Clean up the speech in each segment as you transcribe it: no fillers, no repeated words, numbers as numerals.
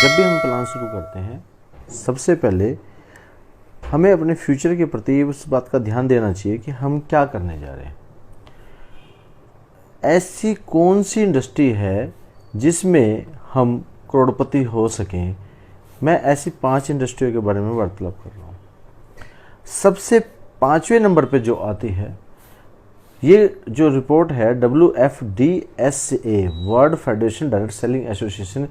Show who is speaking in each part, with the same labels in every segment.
Speaker 1: जब भी हम प्लान शुरू करते हैं सबसे पहले हमें अपने फ्यूचर के प्रति उस बात का ध्यान देना चाहिए कि हम क्या करने जा रहे हैं। ऐसी कौन सी इंडस्ट्री है जिसमें हम करोड़पति हो सकें। मैं ऐसी 5 इंडस्ट्रियों के बारे में वार्तालाप कर रहा हूँ। सबसे 5वें नंबर पे जो आती है, ये जो रिपोर्ट है WFDSA world federation direct selling association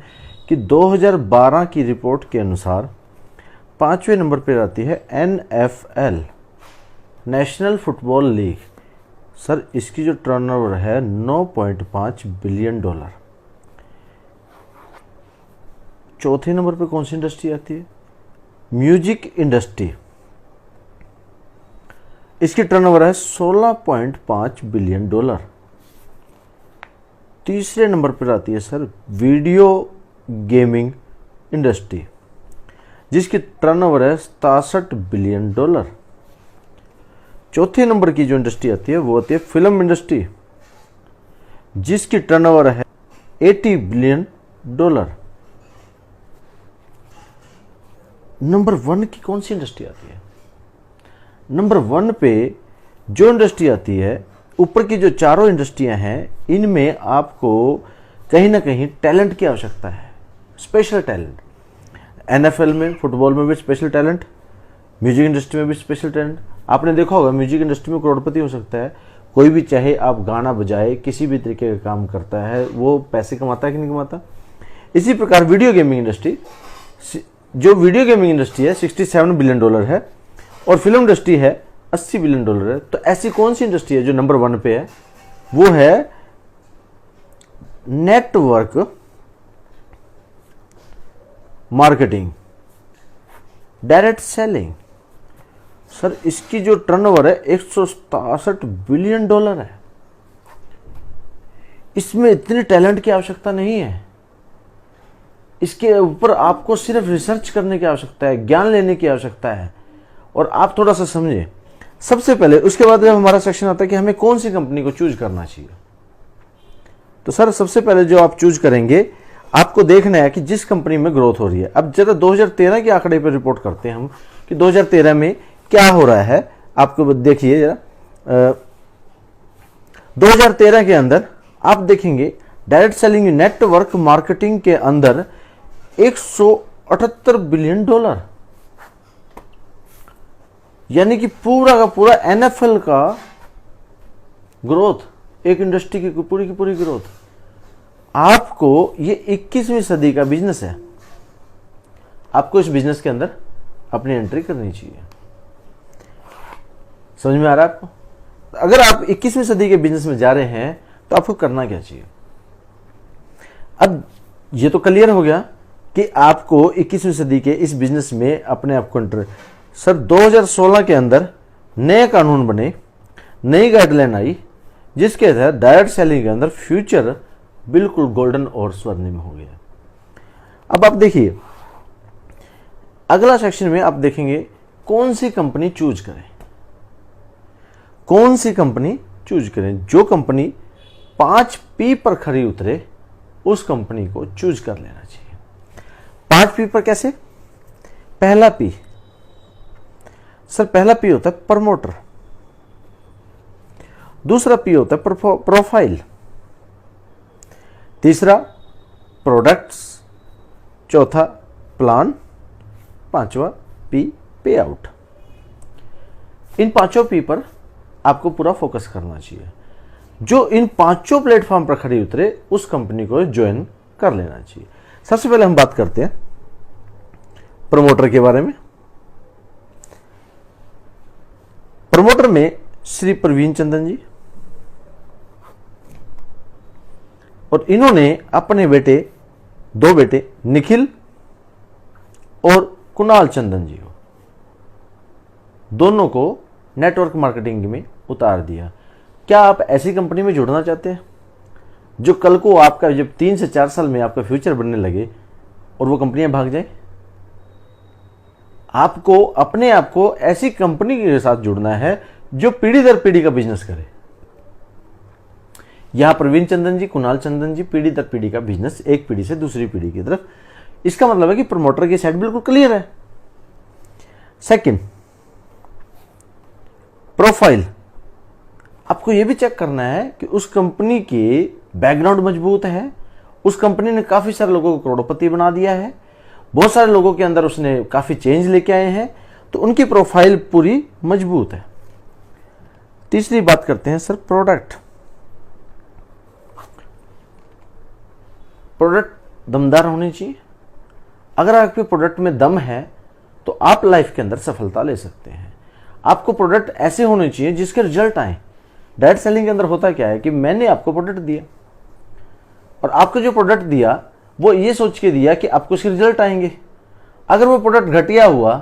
Speaker 1: की 2012 की रिपोर्ट के अनुसार 5वें नंबर पर आती है NFL national football league. Sir इसकी जो टर्नओवर है 9.5 बिलियन डॉलर। चौथे नंबर पे कौन सी इंडस्ट्री आती है? Music industry. इसकी टर्नओवर है 16.5 बिलियन डॉलर। तीसरे नंबर पर आती है सर वीडियो गेमिंग इंडस्ट्री, जिसकी टर्नओवर है 67 बिलियन डॉलर। चौथे नंबर की जो इंडस्ट्री आती है वो आती है फिल्म इंडस्ट्री, जिसकी टर्नओवर है 80 बिलियन डॉलर। नंबर 1 की कौन सी इंडस्ट्री आती है? नंबर 1 पे जो इंडस्ट्री आती है, ऊपर की जो चारों इंडस्ट्रियां हैं, इनमें आपको कहीं ना कहीं टैलेंट की आवश्यकता है, स्पेशल टैलेंट। NFL में, फुटबॉल में भी स्पेशल टैलेंट, म्यूजिक इंडस्ट्री में भी स्पेशल टैलेंट। आपने देखा होगा म्यूजिक इंडस्ट्री में करोड़पति हो सकता है कोई भी, चाहे आप गाना बजाए, किसी भी तरीके का काम करता है, वो पैसे कमाता है कि नहीं कमाता। इसी प्रकार वीडियो गेमिंग इंडस्ट्री, जो वीडियो गेमिंग इंडस्ट्री है 67 बिलियन डॉलर है और फिल्म इंडस्ट्री है 80 बिलियन डॉलर है। तो ऐसी कौन सी इंडस्ट्री है जो नंबर 1 पे है? वो है network marketing, direct selling. Sir इसकी जो टर्नओवर है 167 बिलियन डॉलर है। इसमें इतने टैलेंट की आवश्यकता नहीं है। इसके ऊपर आपको सिर्फ रिसर्च करने की आवश्यकता है, ज्ञान लेने की आवश्यकता है, और आप थोड़ा सा समझें सबसे पहले। उसके बाद जब हमारा सेक्शन आता है कि हमें कौन सी कंपनी को चूज करना चाहिए, तो सर सबसे पहले जो आप चूज करेंगे, आपको देखना है कि जिस कंपनी में ग्रोथ हो रही है। अब जरा 2013 के आंकड़े पर रिपोर्ट करते हैं हम कि 2013 में क्या हो रहा है। आपको देखिए जरा 2013 के अंदर आप देखेंगे डायरेक्ट सेलिंग नेटवर्क मार्केटिंग के अंदर 178 बिलियन डॉलर, यानी कि पूरा का पूरा NFL का ग्रोथ, एक इंडस्ट्री की पूरी ग्रोथ। आपको ये 21वीं सदी का बिजनेस है, आपको इस बिजनेस के अंदर अपनी एंट्री करनी चाहिए। समझ में आ रहा है आपको? अगर आप 21वीं सदी के बिजनेस में जा रहे हैं तो आपको करना क्या चाहिए? अब ये तो क्लियर हो गया कि आपको 21वीं सदी के इस बिजनेस में अपने आप को एंटर। सर 2016 के अंदर नए कानून बने, नई गाइडलाइन आई, जिसके तहत डायरेक्ट सेलिंग के अंदर फ्यूचर बिल्कुल गोल्डन और स्वर्णिम हो गया। अब आप देखिए अगला सेक्शन में आप देखेंगे कौन सी कंपनी चूज करें। कौन सी कंपनी चूज करें? जो कंपनी 5P पर खरी उतरे उस कंपनी को चूज कर लेना चाहिए। 5P पर कैसे? पहला P, सर पहला P होता है प्रमोटर, दूसरा P होता है प्रोफाइल, तीसरा प्रोडक्ट्स, चौथा प्लान, पांचवा P पे आउट। इन पांचों P पर आपको पूरा फोकस करना चाहिए। जो इन पांचों प्लेटफॉर्म पर खड़ी उतरे उस कंपनी को ज्वाइन कर लेना चाहिए। सबसे पहले हम बात करते हैं प्रमोटर के बारे में। प्रमोटर में श्री प्रवीण चंदन जी, और इन्होंने अपने बेटे, 2 बेटे निखिल और कुणाल चंदन जी को, दोनों को नेटवर्क मार्केटिंग में उतार दिया। क्या आप ऐसी कंपनी में जुड़ना चाहते हैं जो कल को आपका जब 3 से 4 साल में आपका फ्यूचर बनने लगे और वो कंपनियां भाग जाए? आपको अपने आप को ऐसी कंपनी के साथ जुड़ना है जो पीढ़ी दर पीढ़ी का बिजनेस करे। यहां प्रवीण चंदन जी, कुणाल चंदन जी पीढ़ी दर पीढ़ी का बिजनेस, एक पीढ़ी से दूसरी पीढ़ी की तरफ इसका मतलब है कि प्रमोटर की साइड बिल्कुल क्लियर है। सेकंड, प्रोफाइल, आपको यह भी चेक करना है कि उस कंपनी के बैकग्राउंड मजबूत है, उस कंपनी ने काफी सारे लोगों को करोड़पति बना दिया है, बहुत सारे लोगों के अंदर उसने काफी चेंज लेके आए हैं, तो उनकी प्रोफाइल पूरी मजबूत है। तीसरी बात करते हैं सर प्रोडक्ट। प्रोडक्ट दमदार होनी चाहिए। अगर आपके प्रोडक्ट में दम है तो आप लाइफ के अंदर सफलता ले सकते हैं। आपको प्रोडक्ट ऐसे होने चाहिए जिसके रिजल्ट आए। डायरेक्ट सेलिंग के अंदर होता क्या है कि मैंने आपको प्रोडक्ट दिया और आपको जो प्रोडक्ट दिया वो ये सोच के दिया कि आपको उसके रिजल्ट आएंगे। अगर वो प्रोडक्ट घटिया हुआ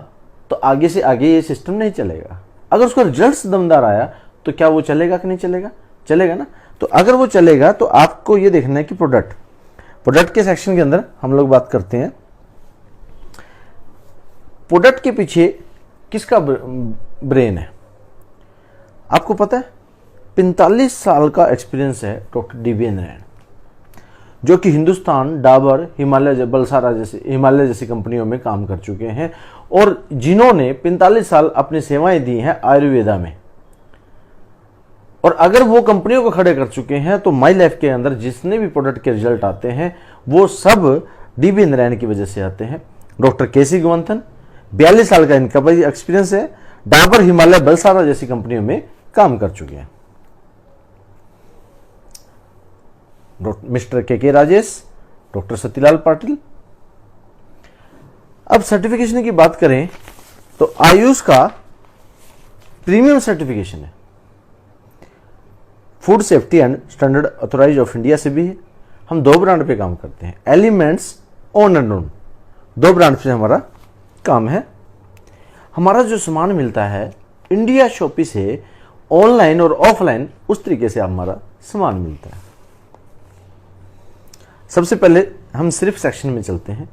Speaker 1: तो आगे से आगे ये सिस्टम नहीं चलेगा। अगर उसका रिजल्ट दमदार आया तो क्या वो चलेगा कि नहीं चलेगा? चलेगा ना। तो अगर वो चलेगा तो आपको ये देखना है कि प्रोडक्ट के सेक्शन के अंदर हम लोग बात करते हैं प्रोडक्ट के पीछे किसका ब्रेन है। आपको पता है 45 साल का एक्सपीरियंस है डॉक्टर DB नारायण, जो कि हिंदुस्तान, डाबर, हिमालय, बलसारा जैसे हिमालय जैसी कंपनियों में काम कर चुके हैं और जिन्होंने 45 साल अपनी सेवाएं दी हैं आयुर्वेदा में। और अगर वो कंपनियों को खड़े कर चुके हैं तो माई लाइफ के अंदर जितने भी प्रोडक्ट के रिजल्ट आते हैं वो सब DB नारायण की वजह से आते हैं। डॉक्टर KC गोवर्धन 42 साल का इनका एक्सपीरियंस है, डाबर, हिमालय, बलसारा जैसी कंपनियों में काम कर चुके हैं। Mister KK Rajesh, doctor Satilal Patil. अब सर्टिफिकेशन की बात करें तो आयुष का प्रीमियम सर्टिफिकेशन है, food safety and standard authority of India से भी है। हम 2 ब्रांड पे काम करते हैं, elements, own and own, 2 brand से हमारा काम है। हमारा जो सामान मिलता है इंडिया शॉपी से ऑनलाइन और ऑफलाइन उस तरीके से हमारा सामान मिलता है। सबसे पहले हम सिर्फ सेक्शन में चलते हैं।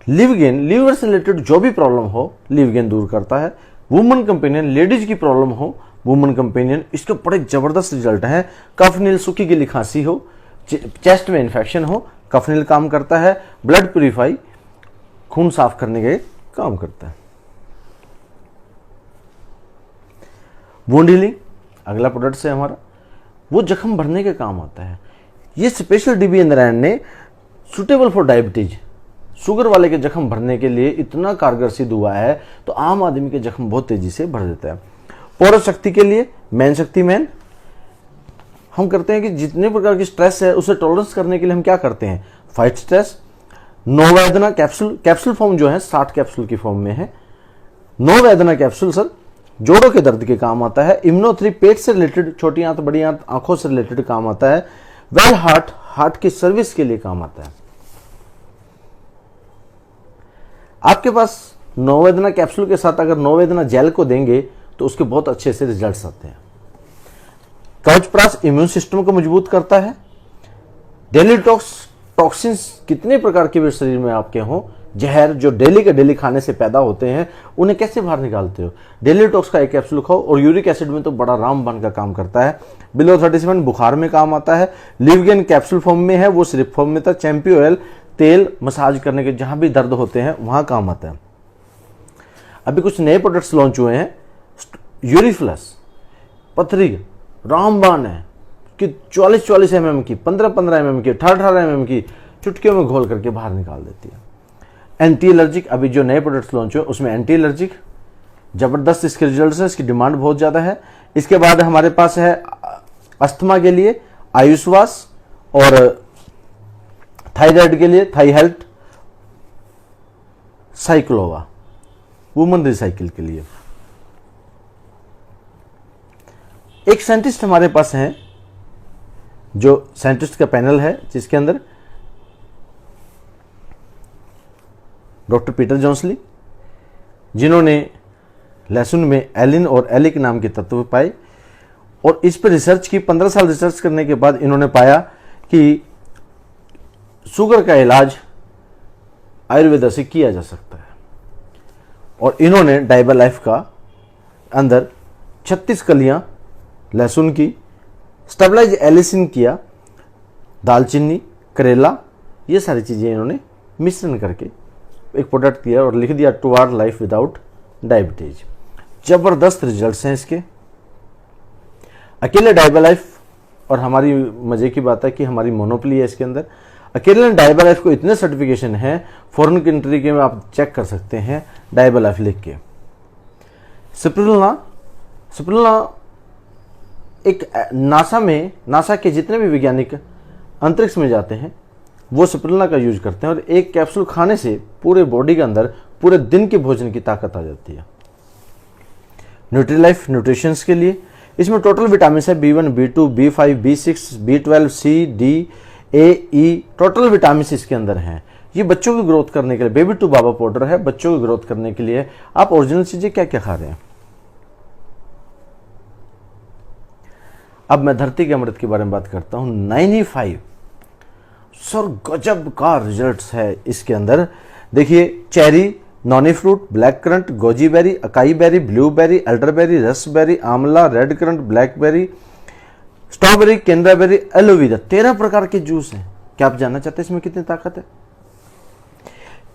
Speaker 1: लिवगेन, लीवर से रिलेटेड जो भी प्रॉब्लम हो लिवगेन दूर करता है। वुमन कंपेनियन, लेडीज की प्रॉब्लम हो वुमन कंपेनियन, इसके बड़े जबरदस्त रिजल्ट हैं। कफनील, सूखी गीली खांसी हो, चेस्ट में इन्फेक्शन हो, कफनील काम करता है। ब्लड प्यूरिफाई, खून साफ करने के काम करता है। वुंड हीलिंग अगला प्रोडक्ट है हमारा, वो जख्म भरने के काम आता है। ये स्पेशल DB नारायण ने सुटेबल फॉर डायबिटीज, शुगर वाले के जख्म भरने के लिए इतना कारगर सिद्ध हुआ है, तो आम आदमी के जख्म बहुत तेजी से भर देता है। पोरस शक्ति के लिए मैन शक्ति मैन हम करते हैं कि जितने प्रकार की स्ट्रेस है उसे टॉलरेंस करने के लिए हम क्या करते हैं, फाइट स्ट्रेस। नोवेदना कैप्सूल फॉर्म जो है 60 कैप्सूल की फॉर्म में है। नोवेदना कैप्सूल सर जोड़ों के दर्द के काम आता है। इम्यूनो3 पेट से रिलेटेड, छोटी आंत, बड़ी आंत, आंखों से रिलेटेड काम आता है। वेल हार्ट की सर्विस के लिए काम आता है। आपके पास नोवेदना कैप्सूल के साथ अगर नोवेदना जेल को देंगे तो उसके बहुत अच्छे से रिजल्ट्स आते हैं। कवचप्राश इम्यून सिस्टम को मजबूत करता है। डेली टॉक्सिन्स कितने प्रकार के भी शरीर में आपके हों, जहर जो डेली के डेली खाने से पैदा होते हैं, उन्हें कैसे बाहर निकालते हो? डेली टॉक्स का एक कैप्सूल खाओ और यूरिक एसिड में तो बड़ा रामबाण का काम करता है। बिलो 37 बुखार में काम आता है। लिवगेन कैप्सूल फॉर्म में है, वो सिर्फ फॉर्म में था। चैंपी ऑयल तेल मसाज करने के जहां भी दर्द होते हैं वहां काम आता है। अभी कुछ नए प्रोडक्ट्स लॉन्च हुए हैं, यूरिफ्लस, पथरी रामबाण है कि 44 mm की, 15 mm की, 18 mm की चुटकियों में घोल करके बाहर निकाल देती है। एंटी एलर्जिक, अभी जो नए प्रोडक्ट्स लॉन्च हुए उसमें एंटी एलर्जिक जबरदस्त इसके रिजल्ट है, इसकी डिमांड बहुत ज्यादा है। इसके बाद हमारे पास है अस्थमा के लिए आयुष्वास और थायराइड के लिए थाई हेल्थ, साइक्लोवा, वुमन रिसाइकिल के लिए। एक साइंटिस्ट हमारे पास हैं, जो साइंटिस्ट का पैनल है जिसके अंदर डॉक्टर पीटर जॉन्सली, जिन्होंने लहसुन में एलिन और एलिक नाम के तत्व पाए और इस पर रिसर्च की। 15 साल रिसर्च करने के बाद इन्होंने पाया कि शुगर का इलाज आयुर्वेदा से किया जा सकता है और इन्होंने डाइबर लाइफ का अंदर 36 कलियां लहसुन की, स्टेबलाइज एलिसिन किया, दालचीनी, करेला, ये सारी चीजें इन्होंने मिश्रण करके एक प्रोडक्ट दिया और लिख दिया to our life without diabetes. जबरदस्त रिजल्ट्स हैं इसके। अकेले डायबा लाइफ, और हमारी मजे की बात है कि हमारी मोनोपोली है इसके अंदर, अकेले डायबा लाइफ को इतने सर्टिफिकेशन है, फॉरेन कंट्री के में आप चेक कर सकते हैं डायबा लाइफ लिख के। स्पिरुलिना एक नासा के जितने भी वैज्ञानिक अंतरिक्ष में जाते हैं वो स्पिरुलिना का यूज करते हैं, और एक कैप्सूल खाने से पूरे बॉडी के अंदर पूरे दिन के भोजन की ताकत आ जाती है। न्यूट्रीलाइफ न्यूट्रिशंस के लिए, इसमें टोटल विटामिन है B1, B2, B5, B6, B12, C, D, A, E, total vitamin इसके अंदर हैं। ये बच्चों की ग्रोथ करने के लिए, बेबी टू बाबा पाउडर है, बच्चों की ग्रोथ करने के लिए। आप ओरिजिनल चीजें क्या क्या खा रहे हैं? अब मैं धरती के अमृत के बारे में बात करता हूं। 95 सर गजब का रिजल्ट्स है इसके अंदर। देखिए, cherry, noni fruit, black currant, goji berry, acai berry, blueberry, elderberry, raspberry, amla, red currant, blackberry, strawberry, केंद्रा बेरी, एलोवेरा, 13 प्रकार के जूस हैं। क्या आप जानना चाहते हैं इसमें कितनी ताकत है?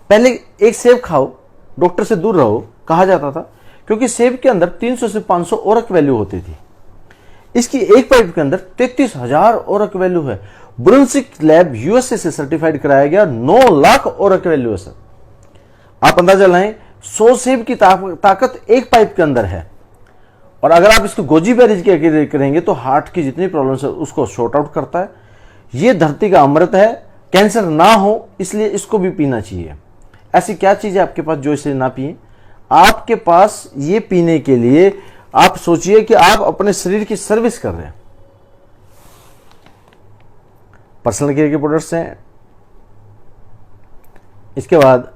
Speaker 1: पहले एक सेब खाओ, डॉक्टर से दूर रहो कहा जाता था, क्योंकि सेब के अंदर 300 से 500 ओरक वैल्यू होती थी। इसकी एक पाइप के अंदर 33,000 ओरक वैल्यू है। ब्रुंसिक लैब यूएसए से सर्टिफाइड कराया गया, 9 लाख ओरक वैल्यू है सर। आप अंदाजा लाएं, 100 सेब की ताकत एक पाइप के अंदर है। और अगर आप इसको गोजी बेरीज के करेंगे तो हार्ट की जितनी प्रॉब्लम्स है उसको शॉर्ट आउट करता है। ये धरती का अमृत है, कैंसर ना हो इसलिए इसको भी पीना चाहिए। ऐसी क्या चीज है आपके पास जो इसे ना पिए? आपके पास ये पीने के लिए आप सोचिए कि आप अपने शरीर की सर्विस कर रहे हैं। पर्सनल केयर के प्रोडक्ट्स हैं, इसके बाद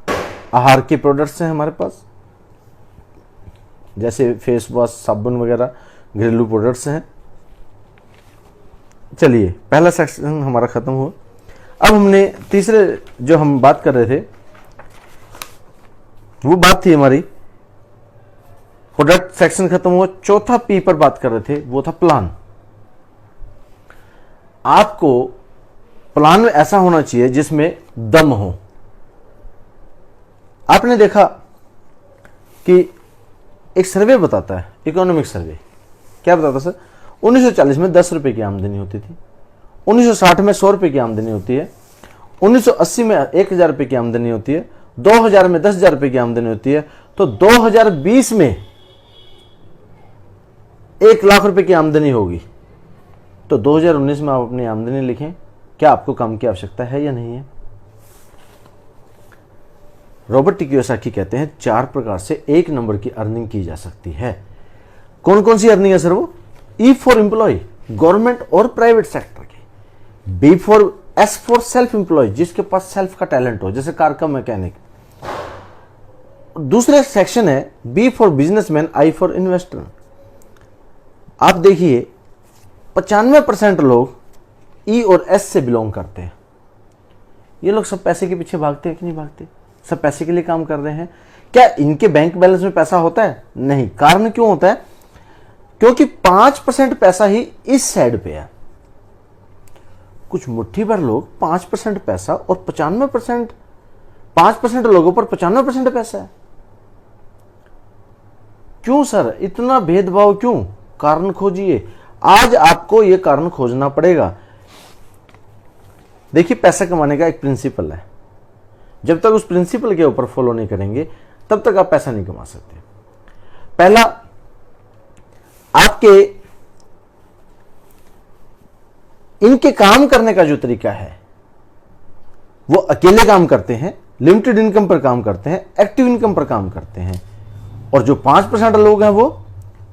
Speaker 1: आहार के प्रोडक्ट्स हैं हमारे पास, जैसे फेस वॉश, साबुन वगैरह, घरेलू प्रोडक्ट्स हैं। चलिए, पहला सेक्शन हमारा खत्म हुआ। अब हमने तीसरे जो हम बात कर रहे थे वो बात थी हमारी, प्रोडक्ट सेक्शन खत्म हुआ। चौथा पी पर बात कर रहे थे, वो था प्लान। आपको प्लान ऐसा होना चाहिए जिसमें दम हो। आपने देखा कि एक सर्वे बताता है, इकोनॉमिक सर्वे, क्या बताता सर? 1940 में 10 रुपए की आमदनी होती थी, 1960 में 100 रुपए की आमदनी होती है, 1980 में 1000 रुपए की आमदनी होती है, 2000 में 10,000 रुपए की आमदनी होती है, तो 2020 में 1 लाख रुपए की आमदनी होगी। तो 2019 में आप अपनी आमदनी लिखें, क्या आपको काम की आवश्यकता है या नहीं है? रॉबर्ट टी कियोसाकी कहते हैं 4 प्रकार से 1 नंबर की अर्निंग की जा सकती है। कौन कौन सी अर्निंग है सर वो? ई फॉर एम्प्लॉय, गवर्नमेंट और प्राइवेट सेक्टर की। B for, S for self employ, जिसके पास सेल्फ का टैलेंट हो, जैसे कार का मैकेनिक। दूसरे सेक्शन है B for businessman, I for investor. आप देखिए 95% लोग ई और एस से बिलोंग करते हैं। ये लोग सब पैसे के पीछे भागते हैं कि नहीं भागते? सब पैसे के लिए काम कर रहे हैं। क्या इनके बैंक बैलेंस में पैसा होता है? नहीं। कारण क्यों होता है? क्योंकि 5% पैसा ही इस साइड पे है। कुछ मुट्ठी भर लोग 5% पैसा और 95%, 5% लोगों पर 95% पैसा है। क्यों सर इतना भेदभाव क्यों? कारण खोजिए। आज आपको यह कारण खोजना पड़ेगा। देखिए, पैसा कमाने का एक प्रिंसिपल है, जब तक उस प्रिंसिपल के ऊपर फॉलो नहीं करेंगे तब तक आप पैसा नहीं कमा सकते। पहला, आपके इनके काम करने का जो तरीका है, वो अकेले काम करते हैं, लिमिटेड इनकम पर काम करते हैं, एक्टिव इनकम पर काम करते हैं। और जो 5% लोग हैं वो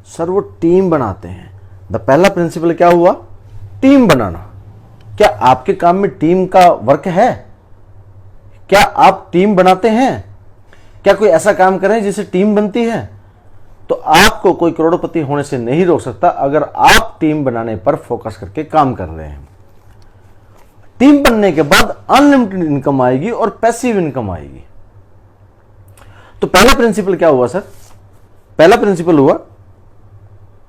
Speaker 1: सर वो टीम बनाते हैं। पहला प्रिंसिपल क्या हुआ? टीम बनाना। क्या आपके काम में टीम का वर्क है? क्या आप टीम बनाते हैं? क्या कोई ऐसा काम करें जिससे टीम बनती है? तो आपको कोई करोड़पति होने से नहीं रोक सकता अगर आप टीम बनाने पर फोकस करके काम कर रहे हैं। टीम बनने के बाद अनलिमिटेड इनकम आएगी और पैसिव इनकम आएगी। तो पहला प्रिंसिपल क्या हुआ सर? पहला प्रिंसिपल हुआ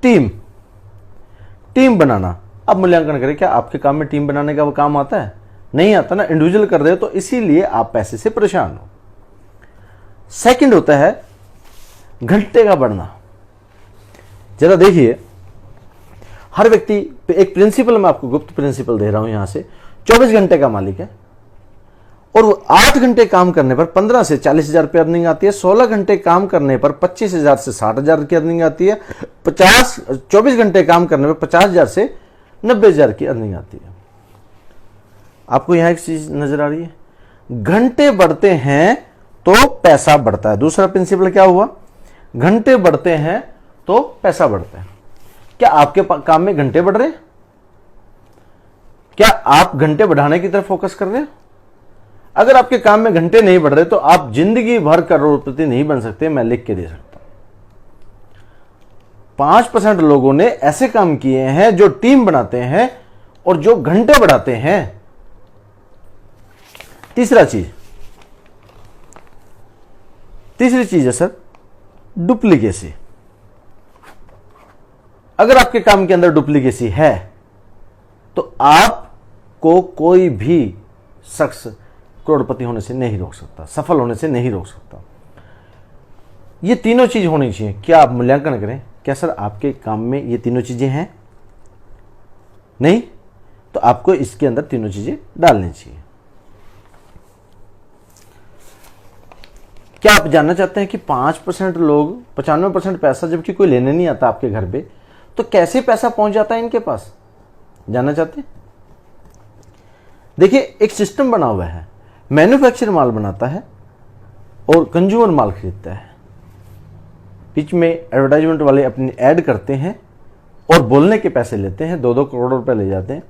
Speaker 1: टीम बनाना। अब मूल्यांकन करें, क्या आपके काम में टीम बनाने का वो काम आता है? नहीं आता ना, इंडिविजुअल कर रहे हो, तो इसीलिए आप पैसे से परेशान हो। सेकंड होता है घंटे का बढ़ना। जरा देखिए, हर व्यक्ति, एक प्रिंसिपल मैं आपको गुप्त प्रिंसिपल दे रहा हूं यहां से, 24 घंटे का मालिक है और वो 8 घंटे काम करने पर 15 से 40,000 रुपये अर्निंग आती है, 16 घंटे काम करने पर 25,000 से 60,000 की अर्निंग आती है, 24 घंटे काम करने पर 50,000 से 90,000 की अर्निंग आती है। आपको यहां एक चीज नजर आ रही है, घंटे बढ़ते हैं तो पैसा बढ़ता है। दूसरा प्रिंसिपल क्या हुआ, घंटे बढ़ते हैं तो पैसा बढ़ता है। क्या आपके काम में घंटे बढ़ रहे हैं? क्या आप घंटे बढ़ाने की तरफ फोकस कर रहे हैं? अगर आपके काम में घंटे नहीं बढ़ रहे तो आप जिंदगी भर करोड़पति नहीं बन सकते, मैं लिख के दे सकता हूं। 5% लोगों ने ऐसे काम किए हैं जो टीम बनाते हैं और जो घंटे बढ़ाते हैं। तीसरी चीज है सर, डुप्लीकेसी। अगर आपके काम के अंदर डुप्लीकेसी है तो आपको कोई भी शख्स करोड़पति होने से नहीं रोक सकता, सफल होने से नहीं रोक सकता। ये तीनों चीज होनी चाहिए। क्या आप मूल्यांकन करें, क्या सर आपके काम में ये तीनों चीजें हैं? नहीं, तो आपको इसके अंदर तीनों चीजें डालनी चाहिए। क्या आप जानना चाहते हैं कि 5% लोग 95% पैसा जबकि कोई लेने नहीं आता आपके घर पे, तो कैसे पैसा पहुंच जाता है इनके पास? जानना चाहते हैं? देखिए, एक सिस्टम बना हुआ है। मैन्युफैक्चर माल बनाता है और कंज्यूमर माल खरीदता है। बीच में एडवर्टाइजमेंट वाले अपनी ऐड करते हैं और बोलने के पैसे लेते हैं, 2-2 करोड़ रुपए ले जाते हैं।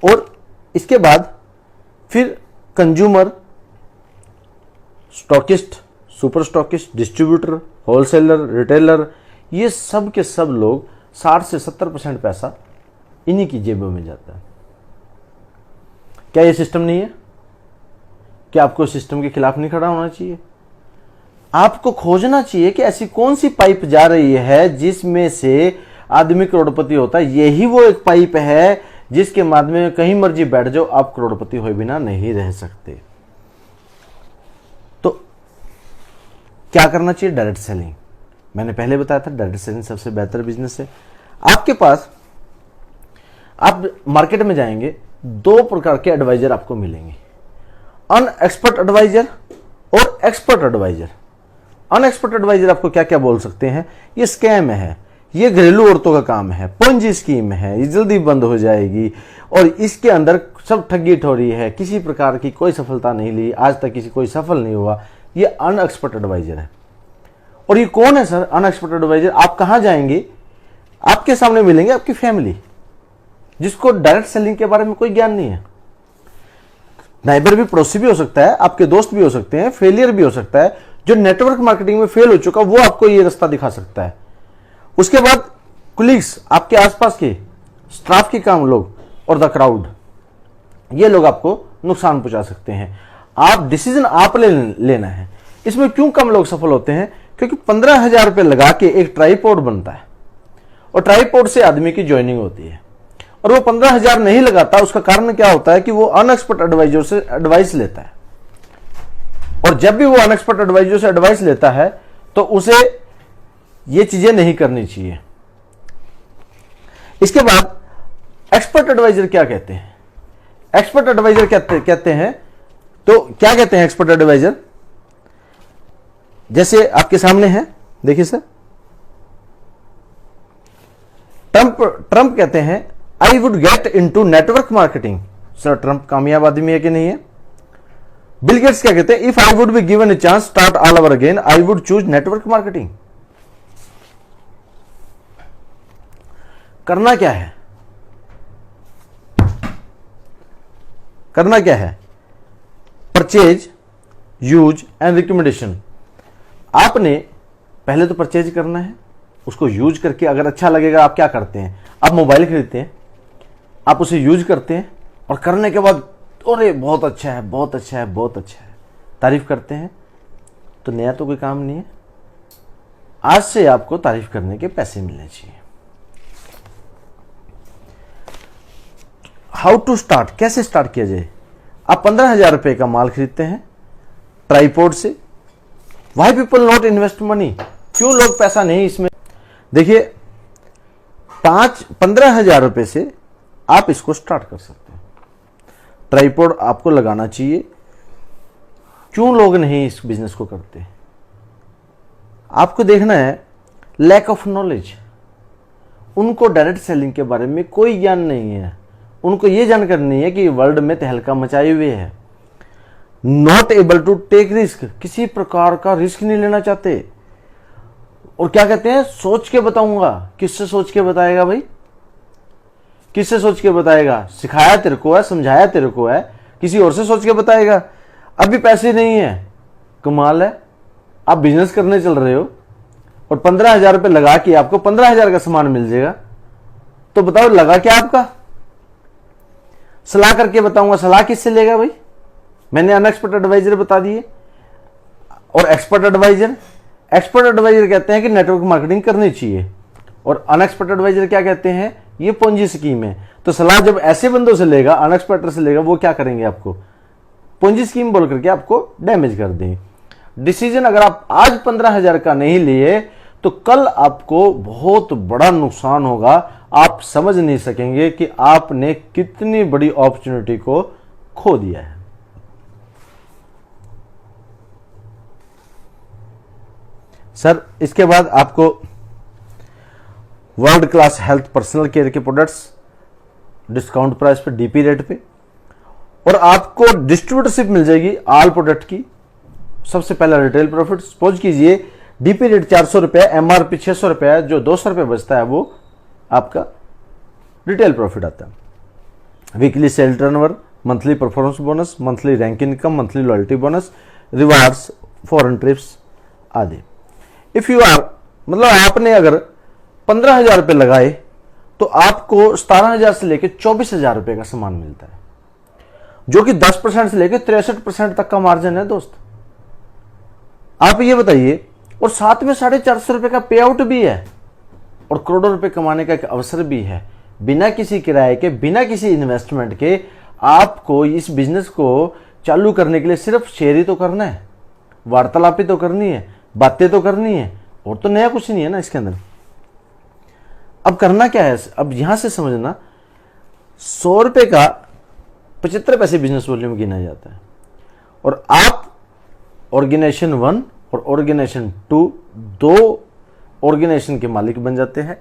Speaker 1: और इसके बाद फिर consumer, stockist, super stockist, distributor, wholesaler, retailer, ये सब के सब लोग 60 से 70% पैसा इन्हीं की जेबों में जाता है। क्या ये सिस्टम नहीं है? क्या आपको सिस्टम के खिलाफ नहीं खड़ा होना चाहिए? आपको खोजना चाहिए कि ऐसी कौन सी पाइप जा रही है जिसमें से आदमी करोड़पति होता है। यही वो एक पाइप है जिसके माध्यम में कहीं मर्जी बैठ जाओ, आप करोड़पति हुए बिना नहीं रह सकते। तो क्या करना चाहिए? Direct selling. मैंने पहले बताया था, डायरेक्ट सेलिंग सबसे बेहतर बिजनेस है। आपके पास, आप मार्केट में जाएंगे, 2 प्रकार के एडवाइजर आपको मिलेंगे, अनएक्सपर्ट एडवाइजर और एक्सपर्ट एडवाइजर। अनएक्सपर्ट एडवाइजर आपको क्या क्या बोल सकते हैं, ये स्कैम है, ये घरेलू औरतों का काम है, पंजी स्कीम है, ये जल्दी बंद हो जाएगी और इसके अंदर सब ठगी ठोरी है, किसी प्रकार की कोई सफलता नहीं ली, आज तक किसी कोई सफल नहीं हुआ। ये अनएक्सपर्ट एडवाइजर है। और ये कौन है सर अनएक्सपर्ट एडवाइजर? आप कहां जाएंगे, आपके सामने मिलेंगे आपकी फैमिली, जिसको डायरेक्ट सेलिंग के बारे में कोई ज्ञान नहीं है। नाइबर भी, पड़ोसी भी हो सकता है, आपके दोस्त भी हो सकते हैं, फेलियर भी हो सकता है। जो नेटवर्क मार्केटिंग में फेल हो चुका वो आपको ये रास्ता दिखा सकता है। उसके बाद कुलीग्स, आपके आसपास के स्टाफ के काम लोग और द क्राउड, ये लोग आपको नुकसान पहुंचा सकते हैं। आप डिसीजन आप लेना है। इसमें क्यों कम लोग सफल होते हैं? क्योंकि 15,000 रुपए लगा के एक ट्राइपॉड बनता है और ट्राइपॉड से आदमी की ज्वाइनिंग होती है और वो 15,000 नहीं लगाता। उसका कारण क्या होता है कि वो अनएक्सपर्ट एडवाइजर से एडवाइस लेता है और जब भी वो अनएक्सपर्ट एडवाइजर से एडवाइस लेता है तो उसे ये चीजें नहीं करनी चाहिए। इसके बाद एक्सपर्ट एडवाइजर क्या कहते हैं? एक्सपर्ट एडवाइजर कहते हैं, तो क्या कहते हैं एक्सपर्ट एडवाइजर? जैसे आपके सामने है, देखिए सर, ट्रंप कहते हैं I would get into network marketing. Sir Trump कामयाब आदमी है कि नहीं है? बिल गेट्स क्या कहते हैं? If I would be given a chance start all over again I would choose network marketing. करना क्या है? करना क्या है? Purchase, use and recommendation. आपने पहले तो परचेज करना है, उसको यूज करके अगर अच्छा लगेगा आप क्या करते हैं? आप मोबाइल खरीदते हैं, आप उसे यूज करते हैं और करने के बाद अरे बहुत अच्छा है, बहुत अच्छा है, बहुत अच्छा है, तारीफ करते हैं। तो नया तो कोई काम नहीं है। आज से आपको तारीफ करने के पैसे मिलने चाहिए। हाउ टू स्टार्ट, कैसे स्टार्ट किया जाए। आप 15,000 रुपए का माल खरीदते हैं ट्राइपॉड से। Why people not invest money, क्यों लोग पैसा नहीं इसमें। देखिए 15,000 रुपए से आप इसको स्टार्ट कर सकते हैं। ट्राइपॉड आपको लगाना चाहिए। क्यों लोग नहीं इस बिजनेस को करते। आपको देखना है लैक ऑफ नॉलेज। उनको डायरेक्ट सेलिंग के बारे में कोई ज्ञान नहीं है। उनको यह जानकारी नहीं है कि वर्ल्ड में तहलका मचाए हुए है। Not able to take risk, किसी प्रकार का रिस्क नहीं लेना चाहते। और क्या कहते हैं, सोच के बताऊंगा। किससे सोच के बताएगा भाई, किससे सोच के बताएगा। सिखाया तेरे को है, समझाया तेरे को है, किसी और से सोच के बताएगा। अभी पैसे नहीं है, कमाल है। आप बिजनेस करने चल रहे हो और 15,000 रुपए लगा के आपको 15,000 का सामान मिल जाएगा। तो बताओ लगा क्या आपका। सलाह करके बताऊंगा, सलाह किससे लेगा भाई। मैंने अनएक्सपर्ट एडवाइजर बता दिए। और एक्सपर्ट एडवाइजर, एक्सपर्ट एडवाइजर कहते हैं कि नेटवर्क मार्केटिंग करनी चाहिए। और अनएक्सपर्ट एडवाइजर क्या कहते हैं, ये पोंजी स्कीम है। तो सलाह जब ऐसे बंदों से लेगा, अनएक्सपर्ट से लेगा, वो क्या करेंगे, आपको पोंजी स्कीम बोल करके आपको डैमेज कर देंगे। डिसीजन अगर आप आज 15,000 का नहीं लिए तो कल आपको बहुत बड़ा नुकसान होगा। आप समझ नहीं सकेंगे कि आपने कितनी बड़ी अपॉर्चुनिटी को खो दिया है। सर इसके बाद आपको world class health personnel care के प्रोडक्ट्स डिस्काउंट प्राइस पे, डीपी रेट पे, और आपको डिस्ट्रीब्यूटरशिप मिल जाएगी ऑल प्रोडक्ट की। सबसे पहला रिटेल प्रॉफिट। सपोज कीजिए डीपी रेट 400 रुपए, एमआरपी 600 रुपए है, जो 200 रुपए बचता है वो आपका रिटेल प्रॉफिट आता है। Weekly sale turnover, monthly performance bonus, monthly rank income, monthly loyalty bonus, rewards, foreign trips आदि। इफ यू आर, मतलब आपने अगर 15,000 रुपए लगाए तो आपको 17,000 से लेकर 24,000 रुपए का सामान मिलता है, जो कि 10% से लेकर 63% तक का मार्जिन है दोस्त। आप ये बताइए, और साथ में 450 रुपए का पे आउट भी है और करोड़ों रुपए कमाने का एक अवसर भी है। बिना किसी किराए के, बिना किसी इन्वेस्टमेंट के आपको इस बिजनेस को चालू करने के लिए सिर्फ शेयर ही तो करना है, वार्तालाप ही तो करनी है, बातें तो करनी है, और तो नया कुछ नहीं है ना इसके अंदर। अब करना क्या है, अब यहां से समझना, 100 रुपए का 75 पैसे बिजनेस वॉल्यूम गिना जाता है। और आप ऑर्गेनाइजेशन 1 और ऑर्गेनाइजेशन 2 दो ऑर्गेनाइजेशन के मालिक बन जाते हैं।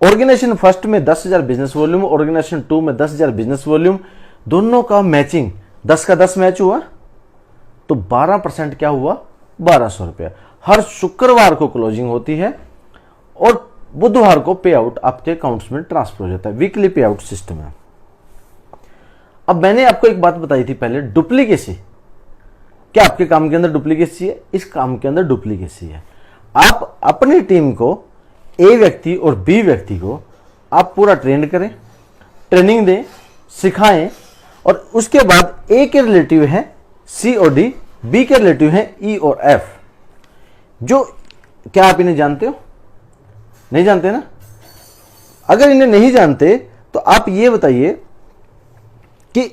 Speaker 1: ऑर्गेनाइजेशन फर्स्ट में 10,000 बिजनेस वॉल्यूम, ऑर्गेनाइजेशन 2 में 10,000 बिजनेस वॉल्यूम, दोनों का मैचिंग 10 का 10 मैच हुआ तो 12% क्या हुआ, 1,200 रुपया। हर शुक्रवार को क्लोजिंग होती है और बुधवार को पे आउट आपके अकाउंट्स में ट्रांसफर हो जाता है। वीकली पे आउट सिस्टम है। अब मैंने आपको एक बात बताई थी पहले, डुप्लीकेसी। क्या आपके काम के अंदर डुप्लीकेसी है? इस काम के अंदर डुप्लीकेसी है। आप अपनी टीम को, ए व्यक्ति और बी व्यक्ति को आप पूरा ट्रेन करें, ट्रेनिंग दें, सिखाएं, और उसके बाद ए के रिलेटिव है सी और डी, बी के रिलेटिव है ई और एफ। जो क्या आप इन्हें जानते हो? नहीं जानते ना। अगर इन्हें नहीं जानते तो आप ये बताइए कि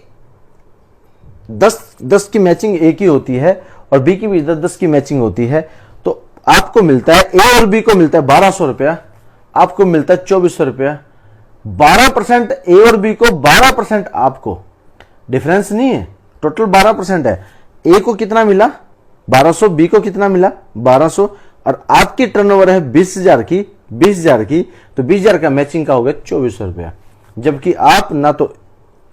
Speaker 1: 10 की मैचिंग ए की होती है और बी की भी 10 की मैचिंग होती है, तो आपको मिलता है, ए और बी को मिलता है 1,200 रुपया, आपको मिलता है 2,400 रुपया। 12% ए और बी को, 12% आपको, डिफरेंस नहीं है, टोटल 12% है। ए को कितना मिला 1,200, बी को कितना मिला 1,200, और आपकी टर्नओवर है 20,000 की, 20,000 की, तो 20,000 का मैचिंग का हो गया 2,400 रुपया। जबकि आप ना तो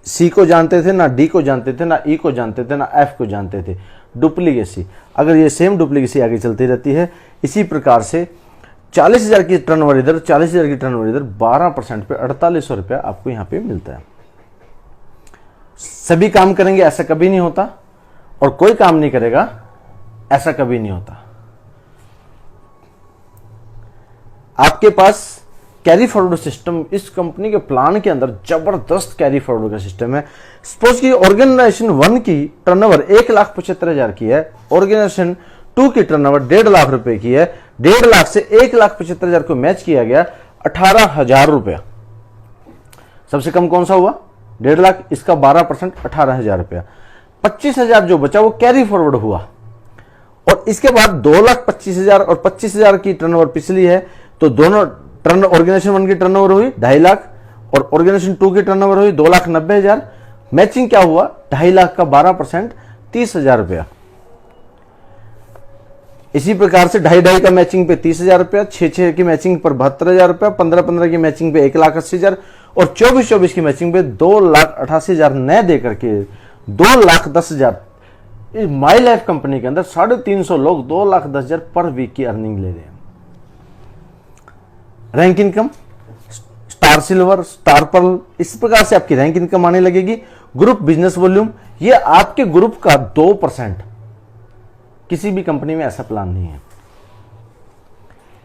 Speaker 1: सी को जानते थे, ना डी को जानते थे, ना ई को जानते थे, ना एफ को जानते थे। डुप्लीकेसी। अगर ये सेम डुप्लीकेसी आगे चलती रहती है, इसी प्रकार से 40,000 की टर्नओवर इधर, 40,000 की टर्नओवर इधर, 12% पे 4,800 रुपया आपको यहां पे मिलता है। सभी काम करेंगे ऐसा कभी नहीं होता, और कोई काम नहीं करेगा ऐसा कभी नहीं होता। आपके पास कैरी फॉरवर्ड सिस्टम, इस कंपनी के प्लान के अंदर जबरदस्त कैरी फॉरवर्ड का सिस्टम है। सपोज की ऑर्गेनाइजेशन 1 की टर्नओवर 1,75,000 की है, ऑर्गेनाइजेशन 2 की टर्नओवर 1.5 लाख रुपए की है। 1.5 लाख से 1,75,000 को मैच किया गया 18,000 रुपया। सबसे कम कौन सा हुआ? 1.5 लाख, इसका 12% 18,000 रुपया, 25,000 जो बचा वो कैरी फॉरवर्ड हुआ। और इसके बाद 2,25,000 और 25,000 की टर्नओवर पिछली है, तो दोनों टर्न ऑर्गेनाइजेशन 1 की टर्नओवर हुई 2.5 लाख और ऑर्गेनाइजेशन 2 की टर्नओवर हुई 2,90,000। मैचिंग क्या हुआ, 2.5 लाख का 12% 30,000 रुपया। इसी प्रकार से 2.5 का मैचिंग पे 30,000 रुपया, 6 की मैचिंग पर 72,000 रुपया, 15 की मैचिंग पे 1,80,000 और 24 की मैचिंग पे 2,88,000 नए दे करके 2,10,000। माई लाइफ कंपनी के अंदर 350 लोग 2,10,000 पर वीक की अर्निंग ले रहे हैं। Rank income star silver, star pearl, इस प्रकार से आपकी रैंक इनकम आने लगेगी। ग्रुप बिजनेस वॉल्यूम, ये आपके ग्रुप का 2%, किसी भी कंपनी में ऐसा प्लान नहीं है।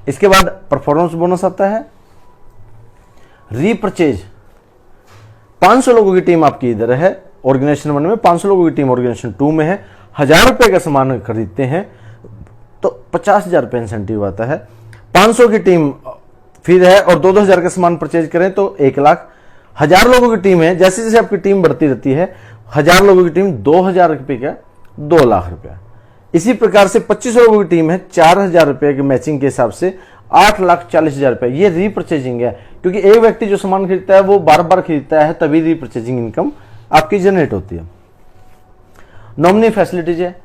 Speaker 1: इसके बाद परफॉर्मेंस बोनस आता है। रीपरचेज, 500 लोगों की टीम आपकी इधर है ऑर्गेनाइजेशन 1 में, 500 लोगों की टीम ऑर्गेनाइजेशन 2 में है, 1,000 रुपए का सामान खरीदते हैं तो 50,000 रुपए इंसेंटिव आता है। 500 की टीम फिर है और 2,000 का सामान परचेज करें तो 1 लाख। 1,000 लोगों की टीम है, जैसे जैसे आपकी टीम बढ़ती रहती है, 1,000 लोगों की टीम 2,000 रुपए का 2 लाख रुपया। इसी प्रकार से 25 लोगों की टीम है, 4,000 रुपए के मैचिंग के हिसाब से 8,40,000 रुपए। ये रीपरचेजिंग है, क्योंकि एक व्यक्ति जो सामान खरीदता है वो बार बार खरीदता है, तभी रीपरचेजिंग इनकम आपकी जनरेट होती है। नॉमिनी फैसिलिटीज है,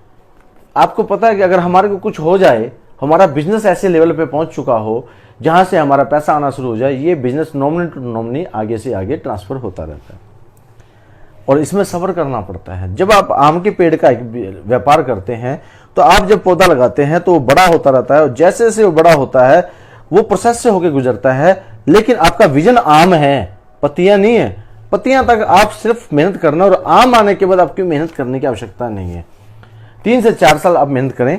Speaker 1: आपको पता है कि अगर हमारे को कुछ हो जाए, हमारा बिजनेस ऐसे लेवल पे पहुंच चुका हो जहां से हमारा पैसा आना शुरू हो जाए, ये बिजनेस नॉमिनी टू नॉमिनी आगे से आगे ट्रांसफर होता रहता है और इसमें सब्र करना पड़ता है। जब आप आम के पेड़ का व्यापार करते हैं तो आप जब पौधा लगाते हैं तो वो बड़ा होता रहता है और जैसे जैसे वो बड़ा होता है वो प्रोसेस से होकर गुजरता है, लेकिन आपका विजन आम है, पत्तियां नहीं है। पत्तियां तक आप सिर्फ मेहनत करना और आम आने के बाद आपकी मेहनत करने की आवश्यकता नहीं है। 3 से 4 साल आप मेहनत करें।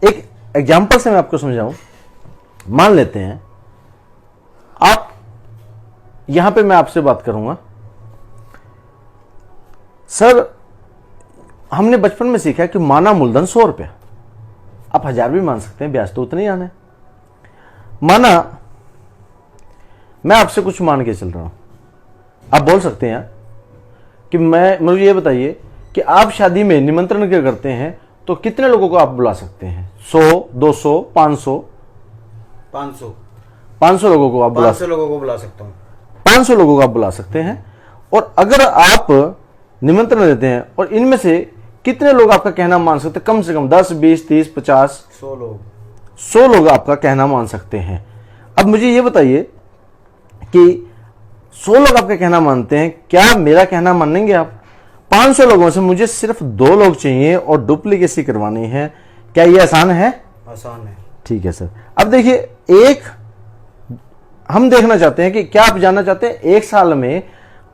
Speaker 1: एक एग्जाम्पल से मैं आपको समझाऊं, मान लेते हैं आप, यहां पे मैं आपसे बात करूंगा, सर हमने बचपन में सीखा कि माना मूलधन 100 रुपया, आप 1,000 भी मान सकते हैं, ब्याज तो उतना ही आना है। माना मैं आपसे कुछ मान के चल रहा हूं, आप बोल सकते हैं कि मुझे ये बताइए कि आप शादी में निमंत्रण क्या करते हैं तो कितने लोगों को आप बुला सकते हैं? 100, 200, 500? 500 लोगों को आप
Speaker 2: 500 लोगों को बुला सकता हूं।
Speaker 1: 500 लोगों को आप बुला सकते हैं। और अगर आप निमंत्रण देते हैं और इनमें से कितने लोग आपका कहना मान सकते हैं? कम से कम 10, 20, 30, 50,
Speaker 2: 100 लोग।
Speaker 1: 100 लोग आपका कहना मान सकते हैं। अब मुझे ये बताइए कि 100 लोग आपका कहना मानते हैं, क्या मेरा कहना मानेंगे आप? 500 लोगों से मुझे सिर्फ 2 लोग चाहिए और डुप्लीकेसी करवानी है, क्या ये आसान है?
Speaker 2: आसान है। ठीक
Speaker 1: है सर। अब देखिए, एक हम देखना चाहते हैं कि क्या आप जानना चाहते हैं एक साल में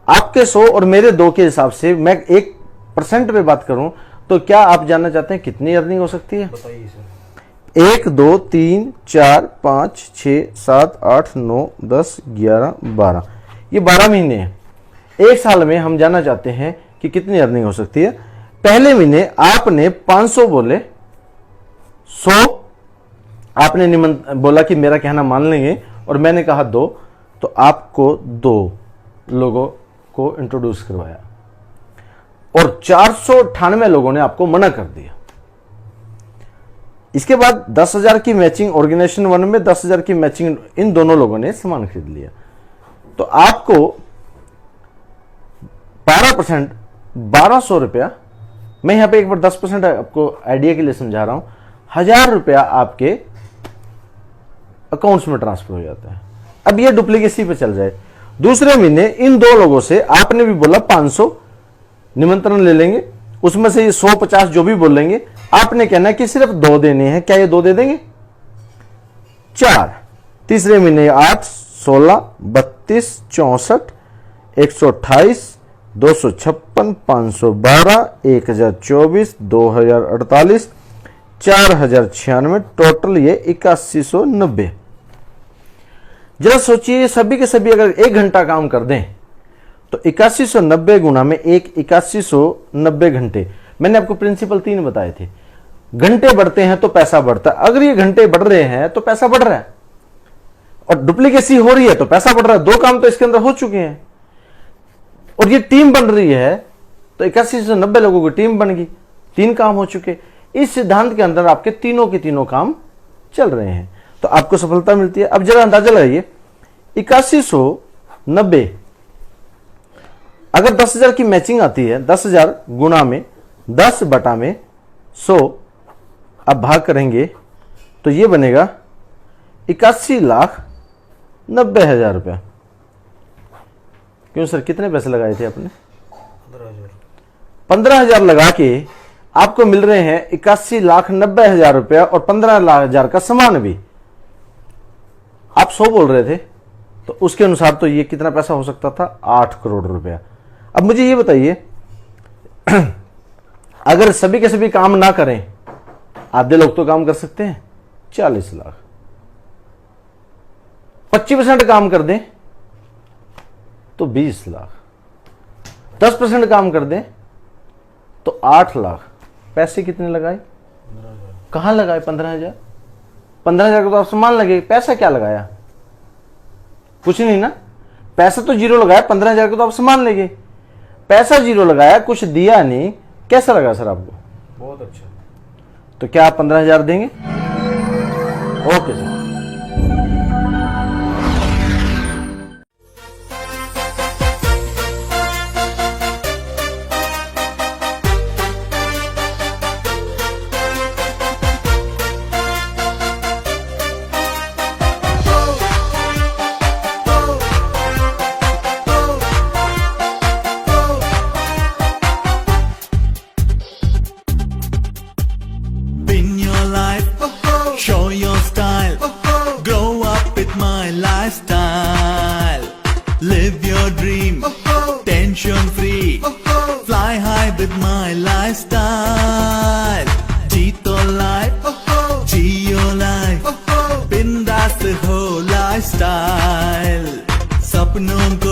Speaker 1: आपके 100 और मेरे 2 के हिसाब से मैं 1% पे बात करूं तो क्या आप जानना चाहते हैं कितनी अर्निंग हो सकती है?
Speaker 2: बताइए सर।
Speaker 1: 1, 2, 3, 4, 5, 6, 7, 8, 9, 10, 11, 12, ये 12 महीने हैं। एक साल में हम जानना चाहते हैं कि कितनी अर्निंग हो सकती है। पहले महीने आपने 500 बोले, 100 आपने बोला कि मेरा कहना मान लेंगे और मैंने कहा 2, तो आपको 2 लोगों को इंट्रोड्यूस करवाया और 498 लोगों ने आपको मना कर दिया। इसके बाद 10,000 की मैचिंग ऑर्गेनाइजेशन 1 में, 10,000 की मैचिंग इन दोनों लोगों ने सामान खरीद लिया, तो आपको 12%, 1,200 रुपया, मैं यहां पे एक बार 10% आपको आइडिया के लिए समझा रहा हूं, 1,000 रुपया आपके अकाउंट्स में ट्रांसफर हो जाता है। अब ये डुप्लीकेसी पे चल जाए। दूसरे महीने इन 2 लोगों से आपने भी बोला 500 निमंत्रण ले लेंगे, उसमें से ये 150 जो भी बोलेंगे आपने कहना कि सिर्फ 2 देने हैं, क्या ये 2 दे देंगे? 4। तीसरे महीने 8, 16, 32, 64, 128, 256, 512, 1024, 2048, 4096, टोटल ये 8190। जरा सोचिए, सभी के सभी अगर 1 घंटा काम कर दें तो 8190 गुना में 8190 घंटे। मैंने आपको प्रिंसिपल 3 बताए थे, घंटे बढ़ते हैं तो पैसा बढ़ता है। अगर ये घंटे बढ़ रहे हैं तो पैसा बढ़ रहा है और डुप्लीकेसी हो रही है तो पैसा बढ़ रहा है। 2 काम तो इसके अंदर हो चुके हैं। और ये टीम बन रही है, तो 81 से 90 लोगों की टीम बन गई, 3 काम हो चुके। इस सिद्धांत के अंदर आपके तीनों के तीनों काम चल रहे हैं, तो आपको सफलता मिलती है। अब जरा अंदाजा लगाइए, 8190 अगर 10,000 की मैचिंग आती है, 10,000 गुणा में 10 बटा में 100, अब भाग करेंगे तो ये बनेगा 81,90,000 रुपया। क्यों सर, कितने पैसे लगाए थे आपने?
Speaker 2: 15,000।
Speaker 1: 15,000 लगा के आपको मिल रहे हैं 81,90,000 रुपया और 15,000 का सामान भी। आप 100 बोल रहे थे, तो उसके अनुसार तो ये कितना पैसा हो सकता था? 8 करोड़ रुपया। अब मुझे ये बताइए, अगर सभी के सभी काम ना करें, आधे लोग तो काम कर सकते हैं, 40 लाख। 25% काम कर दें तो 20 लाख, 10% काम कर दें तो 8 लाख। पैसे कितने लगाए?
Speaker 2: 15,000।
Speaker 1: कहां लगाए? 15,000। 15,000 का तो आप सामान लगे, पैसा क्या लगाया? कुछ नहीं ना, पैसा तो जीरो लगाया। 15,000 का तो आप सामान ले गए, पैसा जीरो लगाया, कुछ दिया नहीं। कैसा लगा सर आपको?
Speaker 2: बहुत अच्छा।
Speaker 1: तो क्या आप 15,000 देंगे? Okay sir.
Speaker 3: Win your life, show your style, grow up with my lifestyle. Live your dream, tension free, fly high with my lifestyle. जीतो life, जियो life, बिंदास हो lifestyle. सपनों को